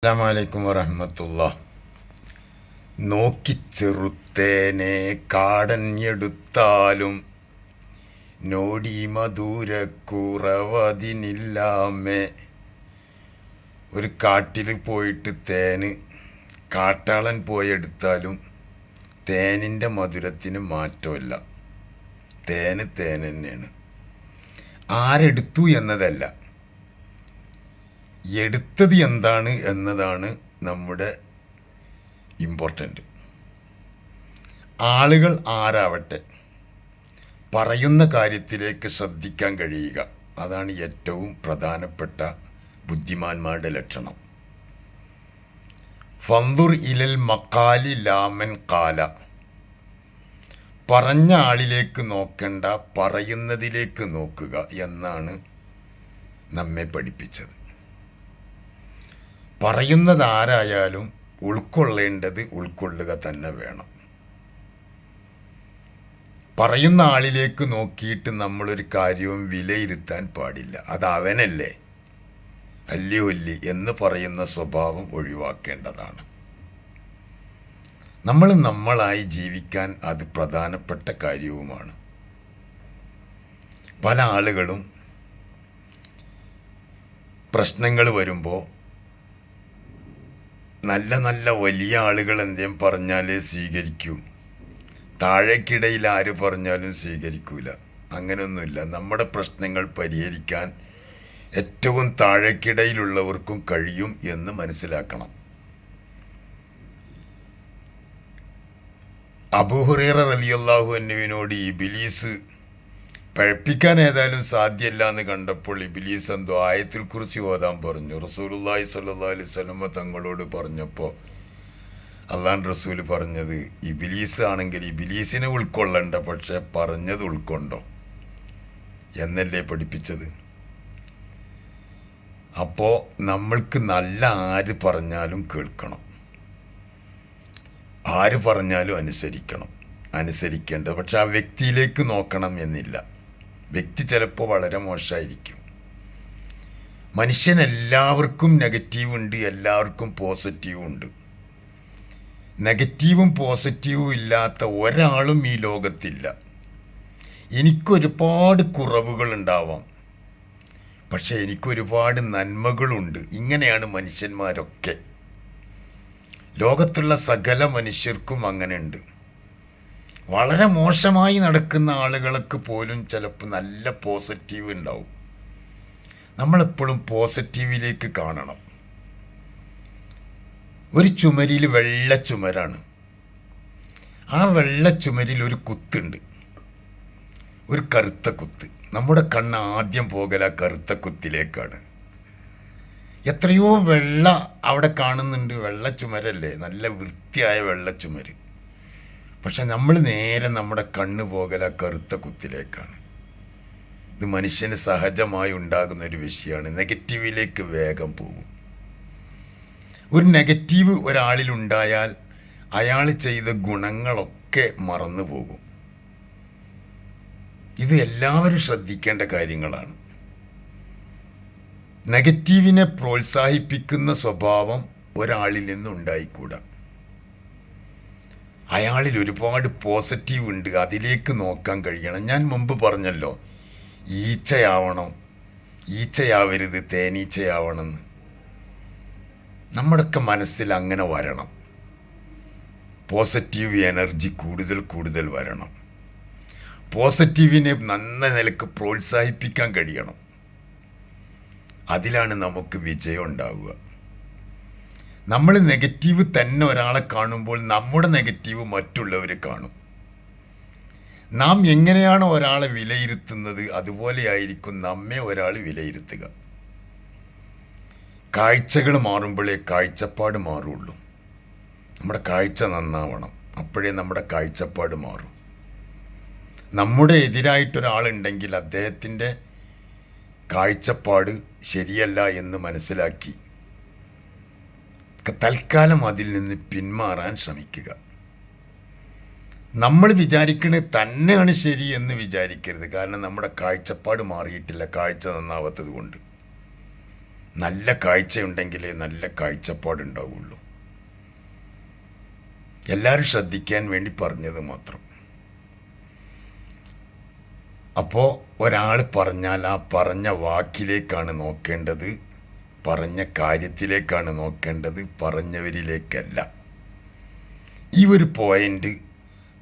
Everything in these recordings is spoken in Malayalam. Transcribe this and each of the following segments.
അസ്സലാമലൈക്കും വറഹ്മത്തുള്ളാഹി. നോക്കിച്ചെറുത്തേനെ കാടഞ്ഞെടുത്താലും നോടി മധുരക്കുറവതിനില്ലാമേ. ഒരു കാട്ടിൽ പോയിട്ട് തേന് കാട്ടാളൻ പോയെടുത്താലും തേനിൻ്റെ മധുരത്തിന് മാറ്റമില്ല. തേന് തേൻ തന്നെയാണ്. ആരെടുത്തു എന്നതല്ല, എടുത്തത് എന്താണ് എന്നതാണ് നമ്മുടെ ഇമ്പോർട്ടൻ്റ്. ആളുകൾ ആരാവട്ടെ, പറയുന്ന കാര്യത്തിലേക്ക് ശ്രദ്ധിക്കാൻ കഴിയുക, അതാണ് ഏറ്റവും പ്രധാനപ്പെട്ട ബുദ്ധിമാന്മാരുടെ ലക്ഷണം. ഫന്ദുർ ഇലൽ മക്കാലി ലാമൻ കാല. പറഞ്ഞ ആളിലേക്ക് നോക്കണ്ട, പറയുന്നതിലേക്ക് നോക്കുക എന്നാണ് നമ്മെ പഠിപ്പിച്ചത്. പറയുന്നത് ആരായാലും ഉൾക്കൊള്ളേണ്ടത് ഉൾക്കൊള്ളുക തന്നെ വേണം. പറയുന്ന ആളിലേക്ക് നോക്കിയിട്ട് നമ്മളൊരു കാര്യവും വിലയിരുത്താൻ പാടില്ല. അത് അവനല്ലേ അല്ലി ഒല്ലി എന്ന് പറയുന്ന സ്വഭാവം ഒഴിവാക്കേണ്ടതാണ്. നമ്മൾ നമ്മളായി ജീവിക്കാൻ അത് പ്രധാനപ്പെട്ട കാര്യവുമാണ്. പല ആളുകളും പ്രശ്നങ്ങൾ വരുമ്പോൾ നല്ല നല്ല വലിയ ആളുകൾ എന്തേലും പറഞ്ഞാലേ സ്വീകരിക്കൂ, താഴേക്കിടയിൽ ആര് പറഞ്ഞാലും സ്വീകരിക്കൂല. അങ്ങനെയൊന്നുമില്ല. നമ്മുടെ പ്രശ്നങ്ങൾ പരിഹരിക്കാൻ ഏറ്റവും താഴേക്കിടയിലുള്ളവർക്കും കഴിയും എന്ന് മനസ്സിലാക്കണം. അബൂ ഹുറൈറ റളിയല്ലാഹു അൻഹുവിനോട് ഇബ്ലീസ് പഴപ്പിക്കാൻ ഏതായാലും സാധ്യമല്ല എന്ന് കണ്ടപ്പോൾ ഇബ്ലീസ് എന്തോ ആയത്തുൽ കുർസി ഓതാൻ പറഞ്ഞു. റസൂലുള്ളാഹി സ്വല്ലല്ലാഹു അലൈഹി വസല്ലം തങ്ങളോട് പറഞ്ഞപ്പോൾ അള്ളാഹു റസൂൽ പറഞ്ഞത്, ഇബ്ലീസ് ആണെങ്കിൽ ഇബ്ലീസിനെ ഉൾക്കൊള്ളണ്ട, പക്ഷെ പറഞ്ഞത് ഉൾക്കൊണ്ടോ എന്നല്ലേ പഠിപ്പിച്ചത്. അപ്പോൾ നമ്മൾക്ക് നല്ല ആര് പറഞ്ഞാലും കേൾക്കണം, ആര് പറഞ്ഞാലും അനുസരിക്കേണ്ടത്. പക്ഷെ ആ വ്യക്തിയിലേക്ക് നോക്കണം എന്നില്ല. വ്യക്തി ചിലപ്പോൾ വളരെ മോശമായിരിക്കും. മനുഷ്യനെല്ലാവർക്കും നെഗറ്റീവ് ഉണ്ട്, എല്ലാവർക്കും പോസിറ്റീവും ഉണ്ട്. നെഗറ്റീവും പോസിറ്റീവും ഇല്ലാത്ത ഒരാളും ഈ ലോകത്തില്ല. എനിക്കൊരുപാട് കുറവുകൾ ഉണ്ടാവാം, പക്ഷെ എനിക്കൊരുപാട് നന്മകളുണ്ട്. ഇങ്ങനെയാണ് മനുഷ്യന്മാരൊക്കെ. ലോകത്തുള്ള സകല മനുഷ്യർക്കും അങ്ങനെ ഉണ്ട്. വളരെ മോശമായി നടക്കുന്ന ആളുകൾക്ക് പോലും ചിലപ്പോൾ നല്ല പോസിറ്റീവ് ഉണ്ടാവും. നമ്മളെപ്പോഴും പോസിറ്റീവിലേക്ക് കാണണം. ഒരു ചുമരിൽ വെള്ള ചുമരാണ്. ആ വെള്ള ചുമരിൽ ഒരു കുത്തുണ്ട്, ഒരു കറുത്ത കുത്ത്. നമ്മുടെ കണ്ണ് ആദ്യം പോകല കറുത്ത കുത്തിലേക്കാണ്. എത്രയോ വെള്ള അവിടെ കാണുന്നുണ്ട്, വെള്ള ചുമരല്ലേ, നല്ല വൃത്തിയായ വെള്ള ചുമര്. പക്ഷെ നമ്മൾ നേരെ നമ്മുടെ കണ്ണ് പോകല കറുത്ത കുത്തിലേക്കാണ്. ഇത് മനുഷ്യന് സഹജമായി ഉണ്ടാകുന്ന ഒരു വിഷയമാണ്. നെഗറ്റീവിലേക്ക് വേഗം പോകും. ഒരു നെഗറ്റീവ് ഒരാളിലുണ്ടായാൽ അയാൾ ചെയ്ത ഗുണങ്ങളൊക്കെ മറന്നു പോകും. ഇത് എല്ലാവരും ശ്രദ്ധിക്കേണ്ട കാര്യങ്ങളാണ്. നെഗറ്റീവിനെ പ്രോത്സാഹിപ്പിക്കുന്ന സ്വഭാവം ഒരാളിൽ നിന്നുണ്ടായിക്കൂടാ. അയാളിൽ ഒരുപാട് പോസിറ്റീവ് ഉണ്ട്, അതിലേക്ക് നോക്കാൻ കഴിയണം. ഞാൻ മുമ്പ് പറഞ്ഞല്ലോ, ഈച്ചയാവരുത്, തേനീച്ചയാവണമെന്ന്. നമ്മുടെയൊക്കെ മനസ്സിൽ അങ്ങനെ വരണം. പോസിറ്റീവ് എനർജി കൂടുതൽ വരണം. പോസിറ്റീവിനെ നന്ന നിലക്ക് പ്രോത്സാഹിപ്പിക്കാൻ കഴിയണം. അതിലാണ് നമുക്ക് വിജയം ഉണ്ടാവുക. നമ്മൾ നെഗറ്റീവ് തന്നെ ഒരാളെ കാണുമ്പോൾ നമ്മുടെ നെഗറ്റീവ് മറ്റുള്ളവർ കാണും. നാം എങ്ങനെയാണ് ഒരാളെ വിലയിരുത്തുന്നത്, അതുപോലെയായിരിക്കും നമ്മെ ഒരാൾ വിലയിരുത്തുക. കാഴ്ചകൾ മാറുമ്പോഴേ കാഴ്ചപ്പാട് മാറുള്ളൂ. നമ്മുടെ കാഴ്ച നന്നാവണം, അപ്പോഴേ നമ്മുടെ കാഴ്ചപ്പാട് മാറും. നമ്മുടെ എതിരായിട്ടൊരാളുണ്ടെങ്കിൽ അദ്ദേഹത്തിൻ്റെ കാഴ്ചപ്പാട് ശരിയല്ല എന്ന് മനസ്സിലാക്കി തൽക്കാലം അതിൽ നിന്ന് പിന്മാറാൻ ശ്രമിക്കുക. നമ്മൾ വിചാരിക്കുന്നത് തന്നെയാണ് ശരി എന്ന് വിചാരിക്കരുത്. കാരണം നമ്മുടെ കാഴ്ചപ്പാട് മാറിയിട്ടില്ല, കാഴ്ച നന്നാവാത്തത് കൊണ്ട്. നല്ല കാഴ്ചയുണ്ടെങ്കിലേ നല്ല കാഴ്ചപ്പാടുണ്ടാവുള്ളൂ. എല്ലാവരും ശ്രദ്ധിക്കാൻ വേണ്ടി പറഞ്ഞത് മാത്രം. അപ്പോൾ ഒരാൾ പറഞ്ഞാൽ ആ പറഞ്ഞ വാക്കിലേക്കാണ് നോക്കേണ്ടത്, പറഞ്ഞ കാര്യത്തിലേക്കാണ് നോക്കേണ്ടത്, പറഞ്ഞവരിലേക്കല്ല. ഈ ഒരു പോയിൻ്റ്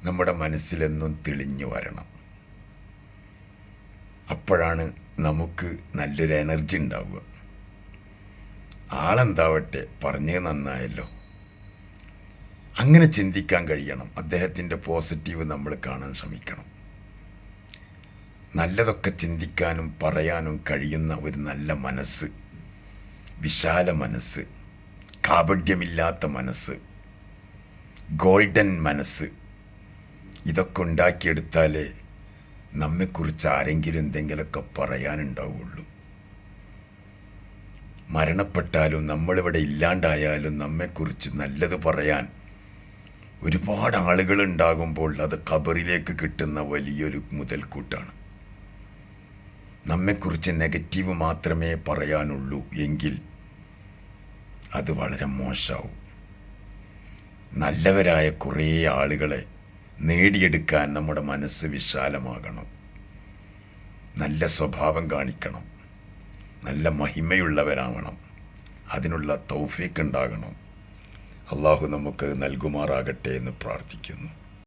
നമ്മുടെ മനസ്സിലെന്നും തെളിഞ്ഞു വരണം. അപ്പോഴാണ് നമുക്ക് നല്ലൊരു എനർജി ഉണ്ടാവുക. ആളെന്താവട്ടെ, പറഞ്ഞത് നന്നായല്ലോ, അങ്ങനെ ചിന്തിക്കാൻ കഴിയണം. അദ്ദേഹത്തിൻ്റെ പോസിറ്റീവ് നമ്മൾ കാണാൻ ശ്രമിക്കണം. നല്ലതൊക്കെ ചിന്തിക്കാനും പറയാനും കഴിയുന്ന ഒരു നല്ല മനസ്സ്, വിശാല മനസ്സ്, കാപഢ്യമില്ലാത്ത മനസ്സ്, ഗോൾഡൻ മനസ്സ്, ഇതൊക്കെ ഉണ്ടാക്കിയെടുത്താലേ നമ്മെക്കുറിച്ച് ആരെങ്കിലും എന്തെങ്കിലുമൊക്കെ പറയാനുണ്ടാവുള്ളൂ. മരണപ്പെട്ടാലും നമ്മളിവിടെ ഇല്ലാണ്ടായാലും നമ്മെക്കുറിച്ച് നല്ലത് പറയാൻ ഒരുപാട് ആളുകളുണ്ടാകുമ്പോൾ അത് ഖബറിലേക്ക് കിട്ടുന്ന വലിയൊരു മുതൽക്കൂട്ടാണ്. നമ്മെക്കുറിച്ച് നെഗറ്റീവ് മാത്രമേ പറയാനുള്ളൂ എങ്കിൽ അത് വളരെ മോശമാവും. നല്ലവരായ കുറേ ആളുകളെ നേടിയെടുക്കാൻ നമ്മുടെ മനസ്സ് വിശാലമാകണം. നല്ല സ്വഭാവം കാണിക്കണം, നല്ല മഹിമയുള്ളവരാവണം. അതിനുള്ള തൗഫീഖ് ഉണ്ടാകണം. അള്ളാഹു നമുക്ക് നൽകുമാറാകട്ടെ എന്ന് പ്രാർത്ഥിക്കുന്നു.